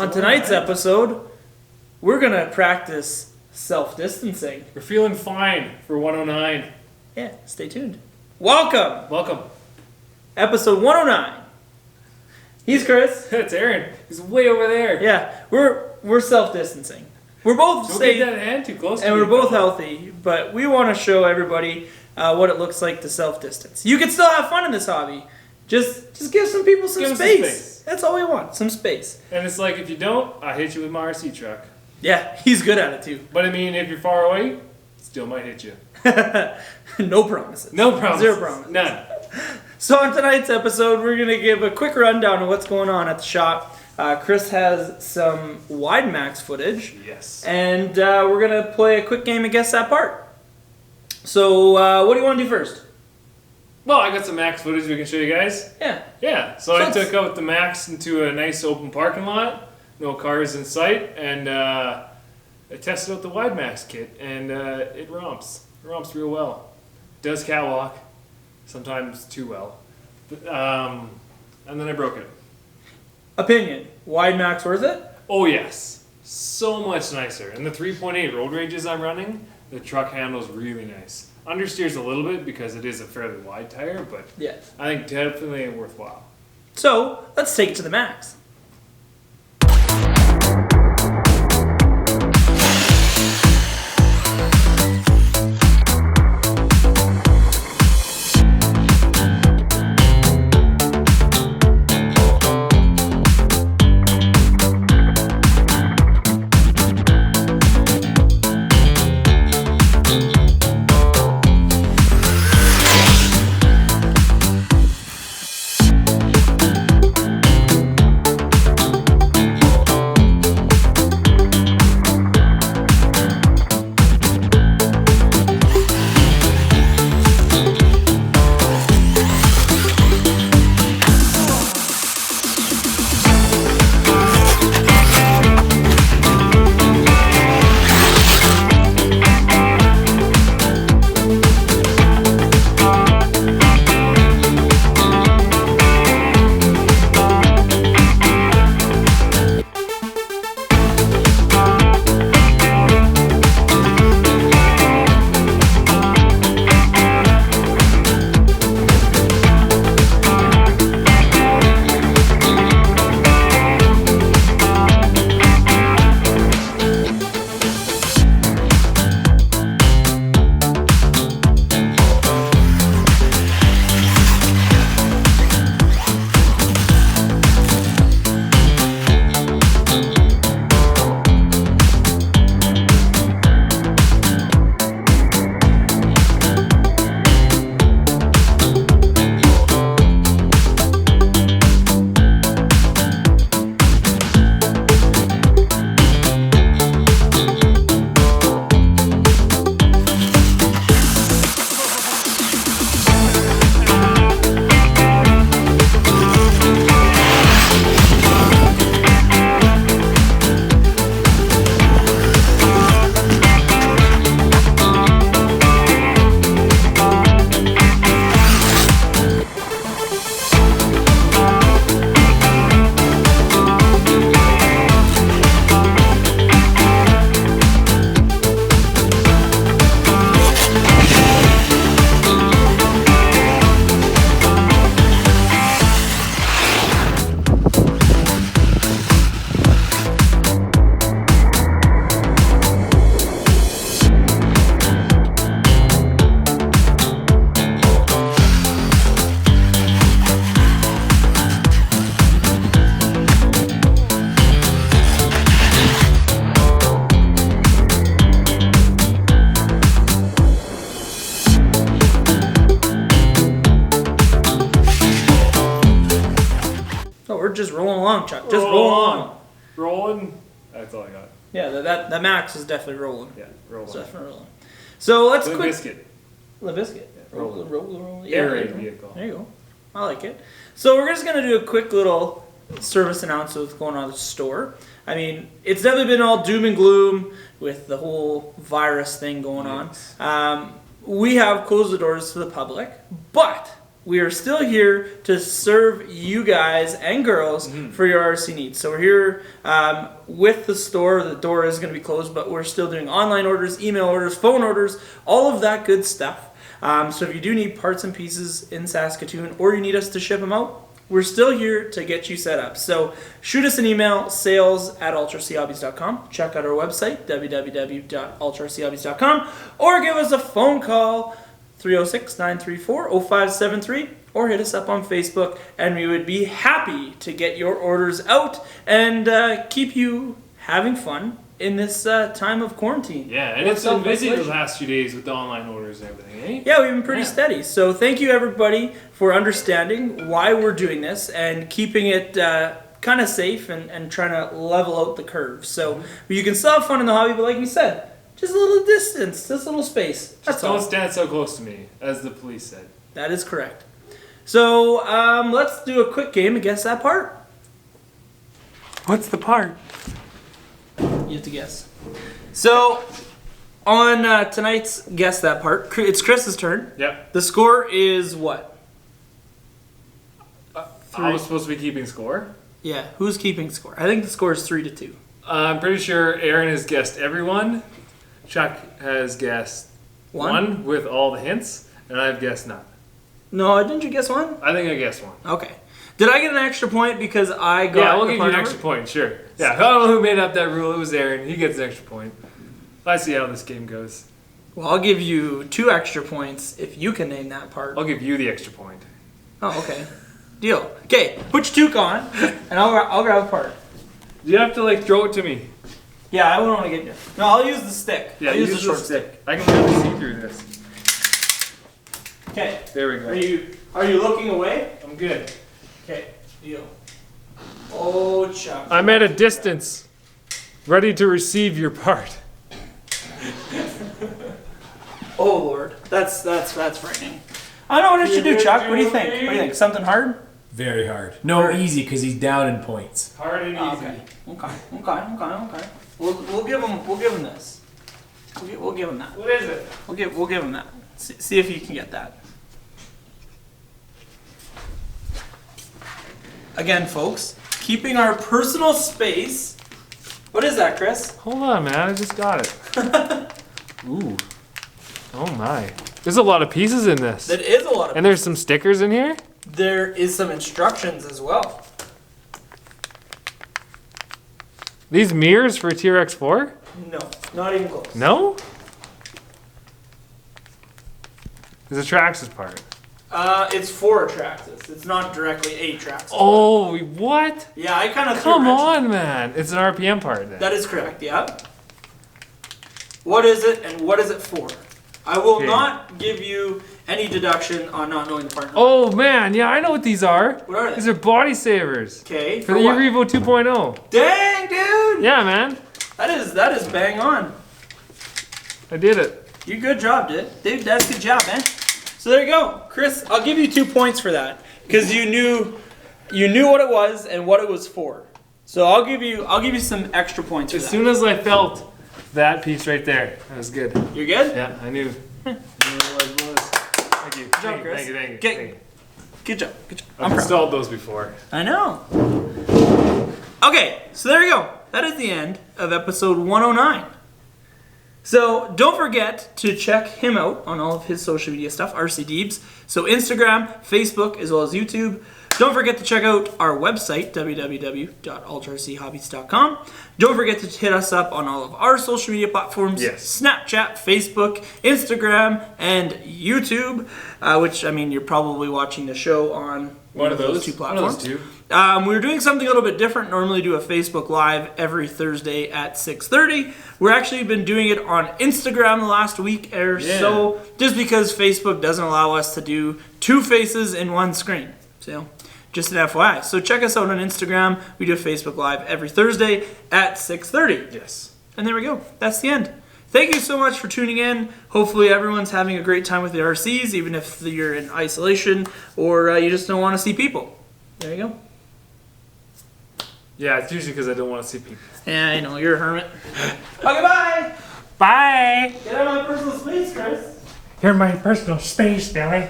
On tonight's episode, we're going to practice self-distancing. We're feeling fine for 109. Yeah, stay tuned. Welcome! Welcome. Episode 109. He's Chris. That's Aaron. He's way over there. Yeah, we're self-distancing. We're both Don't safe, get that hand too close to and me, we're both fella. healthy, but we want to show everybody what it looks like to self-distance. You can still have fun in this hobby. Just give some people some Give 'em some space. space. That's all we want, some space. And it's like, if you don't, I hit you with my RC truck. Yeah, he's good at it too. But I mean, if you're far away, still might hit you. No promises. No promises. Zero promises. None. So on tonight's episode, we're going to give a quick rundown of what's going on at the shop. Chris has some Wide Maxx footage. Yes. And we're going to play a quick game of Guess That Part. So what do you want to do first? Well, I got some Max footage we can show you guys. Yeah. Yeah. So I took out the Max into a nice open parking lot. No cars in sight. And I tested out the Wide Maxx kit. And it romps. It romps real well. Does catwalk. Sometimes too well. And then I broke it. Opinion. Wide Maxx worth it? Oh yes. So much nicer. And the 3.8 road rages I'm running, the truck handles really nice. Understeers a little bit because it is a fairly wide tire, but Yeah. I think definitely worthwhile. So let's take it to the max. We're just rolling along, Chuck. Just roll on. Rolling. That's all I got. Yeah, that max is definitely rolling. Yeah, rolling. It's definitely rolling. So let's The quick. biscuit. The biscuit. Yeah, Roll. Yeah, Aerated there you go. vehicle. There you go. I like it. So we're just gonna do a quick little service announcement what's going on at the store. I mean, it's definitely been all doom and gloom with the whole virus thing going on. Yes. We have closed the doors to the public, but we are still here to serve you guys and girls for your RC needs. So we're here with the store. The door is going to be closed, but we're still doing online orders, email orders, phone orders, all of that good stuff. So if you do need parts and pieces in Saskatoon, or you need us to ship them out, we're still here to get you set up. So shoot us an email, sales@ultrachobbies.com. Check out our website, www.ultrachobbies.com, or give us a phone call, 306-934-0573, or hit us up on Facebook, and we would be happy to get your orders out and keep you having fun in this time of quarantine. Yeah, and it's been busy the last few days with the online orders and everything, eh? Yeah, we've been pretty steady. So thank you, everybody, for understanding why we're doing this and keeping it kind of safe and trying to level out the curve. So you can still have fun in the hobby, but like we said, just a little distance, just a little space. Just don't stand so close to me, as the police said. That is correct. So let's do a quick game of Guess That Part. What's the part? You have to guess. So, on tonight's Guess That Part, it's Chris's turn. Yep. The score is what? I was supposed to be keeping score? Yeah, who's keeping score? I think the score is 3-2. I'm pretty sure Aaron has guessed everyone. Chuck has guessed one with all the hints, and I've guessed none. No, didn't you guess one? I think I guessed one. Okay. Did I get an extra point because I got Yeah, we'll give you an extra point, sure. Yeah, I don't know who made up that rule. It was Aaron. He gets an extra point. Let's see how this game goes. Well, I'll give you 2 extra points if you can name that part. I'll give you the extra point. Oh, okay. Deal. Okay, put your toque on, and I'll grab a part. You have to, like, throw it to me. Yeah, I wouldn't want to get you. No, I'll use the stick. Yeah, I'll use the the short stick. I can really see through this. Okay. There we go. Are you looking away? I'm good. Okay, deal. Oh, Chuck. I'm at a distance, ready to receive your part. Oh Lord, that's frightening. I don't know what I should do, Chuck. What do you think? What do you think? Something hard? Very hard. No, easy because he's down in points. Hard and easy. Okay. We'll give him this. We'll give him that. What is it? We'll give him that. See if you can get that. Again, folks, keeping our personal space. What is that, Chris? Hold on, man. I just got it. Ooh. Oh my. There's a lot of pieces in this. That is a lot of. And there's some stickers in here? There is some instructions as well. These mirrors for T-Rex 4? No, not even close. No? There's a Traxxas part. It's for a Traxxas. It's not directly a Traxxas. Oh, what? Yeah, I kind of. Come on, man. It's an RPM part then. That is correct, yeah. What is it and what is it for? I will not give you any deduction on not knowing the part number. Oh, man. Yeah, I know what these are. What are they? These are body savers. Okay. For the Evo 2.0. Dang, dude! Yeah, man. That is bang on. I did it. You good job, dude. That's a good job, man. So there you go. Chris, I'll give you 2 points for that. Because you knew what it was and what it was for. So I'll give you some extra points for that. As soon as I felt that piece right there, that was good. You're good? Yeah, I knew. I knew what it was. Thank you. Good job, Chris. Thank you. Good job. I've installed those before. I know. Okay, so there you go. That is the end of episode 109. So don't forget to check him out on all of his social media stuff, RC Deebs. So Instagram, Facebook, as well as YouTube. Don't forget to check out our website, www.ultrachobbies.com. Don't forget to hit us up on all of our social media platforms. Yes. Snapchat, Facebook, Instagram, and YouTube. Which, I mean, you're probably watching the show on one of those 2 platforms. One of those 2. We're doing something a little bit different. Normally do a Facebook Live every Thursday at 6:30. We're actually been doing it on Instagram the last week or so, just because Facebook doesn't allow us to do 2 faces in one screen. So, just an FYI. So check us out on Instagram. We do a Facebook Live every Thursday at 6:30. Yes. And there we go. That's the end. Thank you so much for tuning in. Hopefully everyone's having a great time with the RCs, even if you're in isolation or you just don't want to see people. There you go. Yeah, it's usually because I don't want to see people. Yeah, I know, you're a hermit. Okay, bye! Bye! Get out of my personal space, Chris. You're my personal space, Billy.